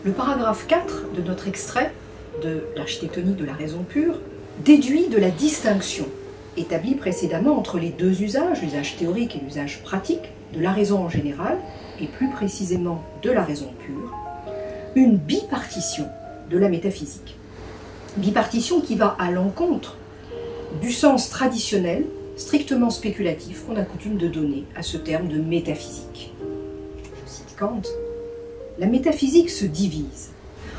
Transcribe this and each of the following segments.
Le paragraphe 4 de notre extrait de l'architectonique de la raison pure déduit de la distinction établie précédemment entre les deux usages, l'usage théorique et l'usage pratique, de la raison en général, et plus précisément de la raison pure, une bipartition de la métaphysique. Bipartition qui va à l'encontre du sens traditionnel, strictement spéculatif, qu'on a coutume de donner à ce terme de métaphysique. Je cite Kant, la métaphysique se divise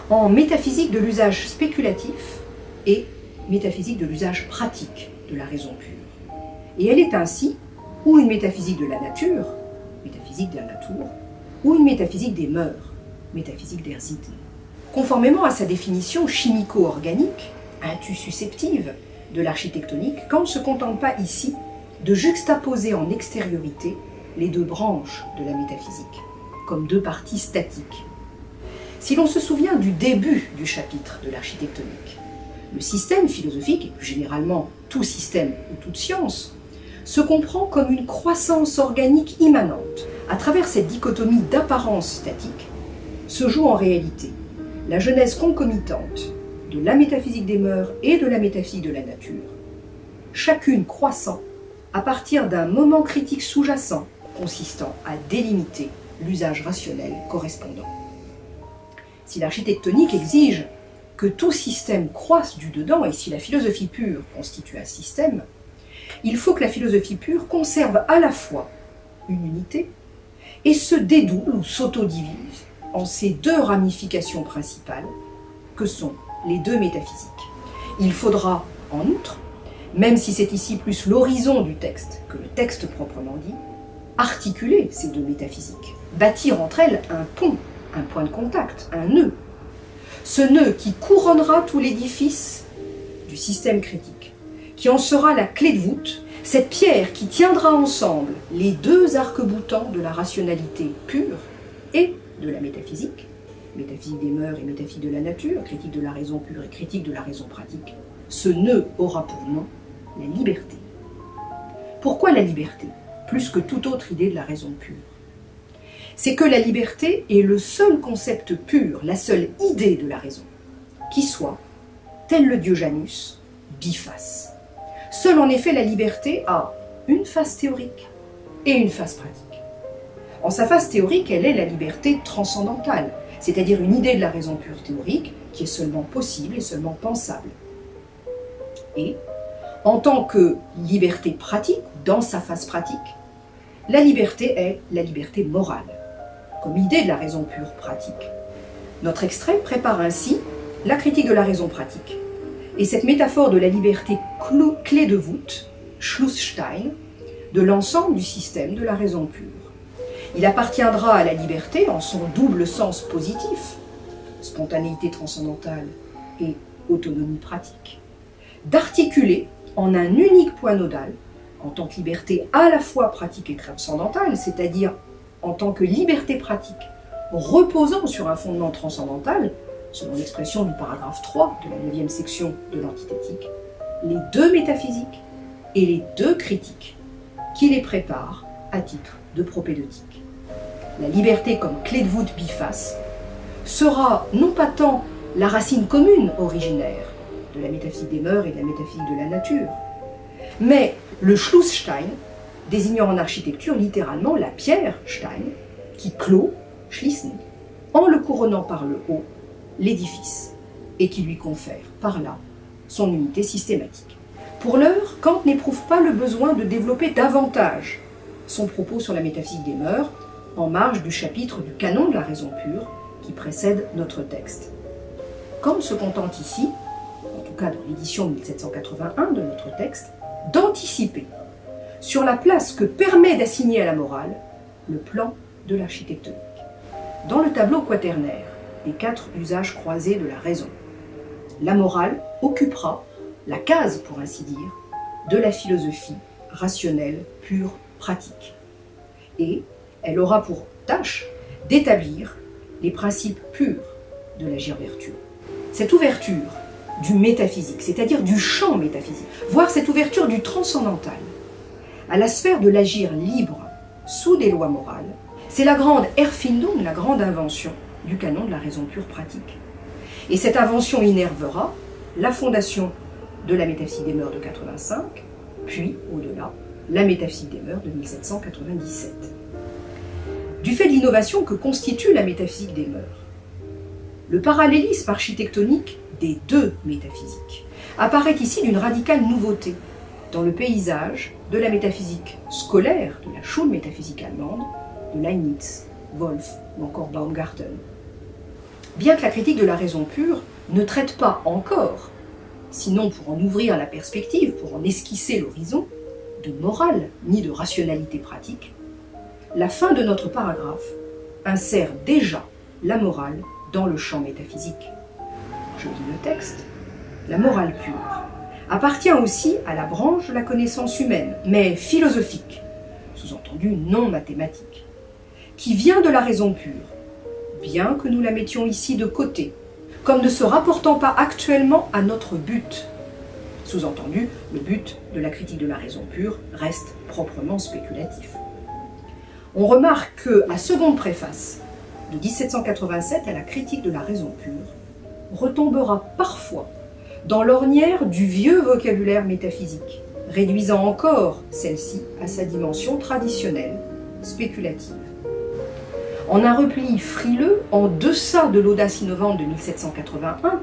en métaphysique de l'usage spéculatif et métaphysique de l'usage pratique de la raison pure. Et elle est ainsi ou une métaphysique de la nature, métaphysique der Natur, ou une métaphysique des mœurs, métaphysique der Sitten. Conformément à sa définition chimico-organique, intussusceptive de l'architectonique, Kant ne se contente pas ici de juxtaposer en extériorité les deux branches de la métaphysique, comme deux parties statiques. Si l'on se souvient du début du chapitre de l'architectonique, le système philosophique, et plus généralement tout système ou toute science, se comprend comme une croissance organique immanente. À travers cette dichotomie d'apparence statique, se joue en réalité la genèse concomitante de la métaphysique des mœurs et de la métaphysique de la nature, chacune croissant à partir d'un moment critique sous-jacent consistant à délimiter l'usage rationnel correspondant. Si l'architectonique exige que tout système croisse du dedans, et si la philosophie pure constitue un système, il faut que la philosophie pure conserve à la fois une unité et se dédouble ou s'autodivise en ces deux ramifications principales que sont les deux métaphysiques. Il faudra, en outre, même si c'est ici plus l'horizon du texte que le texte proprement dit, articuler ces deux métaphysiques, bâtir entre elles un pont, un point de contact, un nœud. Ce nœud qui couronnera tout l'édifice du système critique, qui en sera la clé de voûte, cette pierre qui tiendra ensemble les deux arcs-boutants de la rationalité pure et de la métaphysique, métaphysique des mœurs et métaphysique de la nature, critique de la raison pure et critique de la raison pratique. Ce nœud aura pour nom la liberté. Pourquoi la liberté, plus que toute autre idée de la raison pure? C'est que la liberté est le seul concept pur, la seule idée de la raison, qui soit, tel le dieu Janus, biface. Seule en effet la liberté a une face théorique et une face pratique. En sa face théorique, elle est la liberté transcendantale, c'est-à-dire une idée de la raison pure théorique qui est seulement possible et seulement pensable. Et, en tant que liberté pratique, dans sa face pratique, la liberté est la liberté morale, comme idée de la raison pure pratique. Notre extrait prépare ainsi la critique de la raison pratique, et cette métaphore de la liberté clé de voûte, Schlussstein, de l'ensemble du système de la raison pure. Il appartiendra à la liberté, en son double sens positif, spontanéité transcendantale et autonomie pratique, d'articuler en un unique point nodal, en tant que liberté à la fois pratique et transcendantale, c'est-à-dire en tant que liberté pratique reposant sur un fondement transcendantal, selon l'expression du paragraphe 3 de la 9e section de l'antithétique, les deux métaphysiques et les deux critiques qui les préparent à titre de propédeutique. La liberté comme clé de voûte biface sera non pas tant la racine commune originaire de la métaphysique des mœurs et de la métaphysique de la nature, mais le Schlussstein, désignant en architecture littéralement la pierre Stein, qui clôt, schließen, en le couronnant par le haut, l'édifice, et qui lui confère par là son unité systématique. Pour l'heure, Kant n'éprouve pas le besoin de développer davantage son propos sur la métaphysique des mœurs en marge du chapitre du canon de la raison pure qui précède notre texte. Kant se contente ici, en tout cas dans l'édition 1781 de notre texte, d'anticiper sur la place que permet d'assigner à la morale le plan de l'architectonique. Dans le tableau quaternaire des 4 usages croisés de la raison, la morale occupera la case, pour ainsi dire, de la philosophie rationnelle, pure, pratique. Et elle aura pour tâche d'établir les principes purs de l'agir vertueux. Cette ouverture du métaphysique, c'est-à-dire du champ métaphysique, voire cette ouverture du transcendantal à la sphère de l'agir libre sous des lois morales, c'est la grande Erfindung, la grande invention du canon de la raison pure pratique. Et cette invention innervera la fondation de la métaphysique des mœurs de 85, puis, au-delà, la métaphysique des mœurs de 1797. Du fait de l'innovation que constitue la métaphysique des mœurs, le parallélisme architectonique des deux métaphysiques apparaît ici d'une radicale nouveauté dans le paysage de la métaphysique scolaire, de la Schulmétaphysique allemande, de Leibniz, Wolff ou encore Baumgarten. Bien que la critique de la raison pure ne traite pas encore, sinon pour en ouvrir la perspective, pour en esquisser l'horizon, de morale ni de rationalité pratique, la fin de notre paragraphe insère déjà la morale dans le champ métaphysique. Je lis le texte. La morale pure appartient aussi à la branche de la connaissance humaine, mais philosophique, sous-entendu non mathématique, qui vient de la raison pure, bien que nous la mettions ici de côté, comme ne se rapportant pas actuellement à notre but. Sous-entendu, le but de la critique de la raison pure reste proprement spéculatif. On remarque que la seconde préface, de 1787 à la critique de la raison pure, retombera parfois dans l'ornière du vieux vocabulaire métaphysique, réduisant encore celle-ci à sa dimension traditionnelle, spéculative. En un repli frileux en deçà de l'audace innovante de 1781,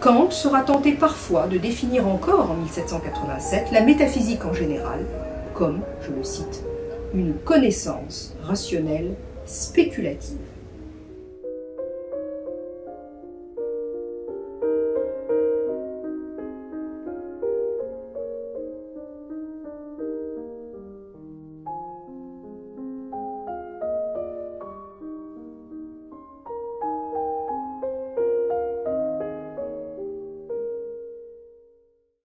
Kant sera tenté parfois de définir encore en 1787 la métaphysique en général comme, je le cite, une connaissance rationnelle spéculative.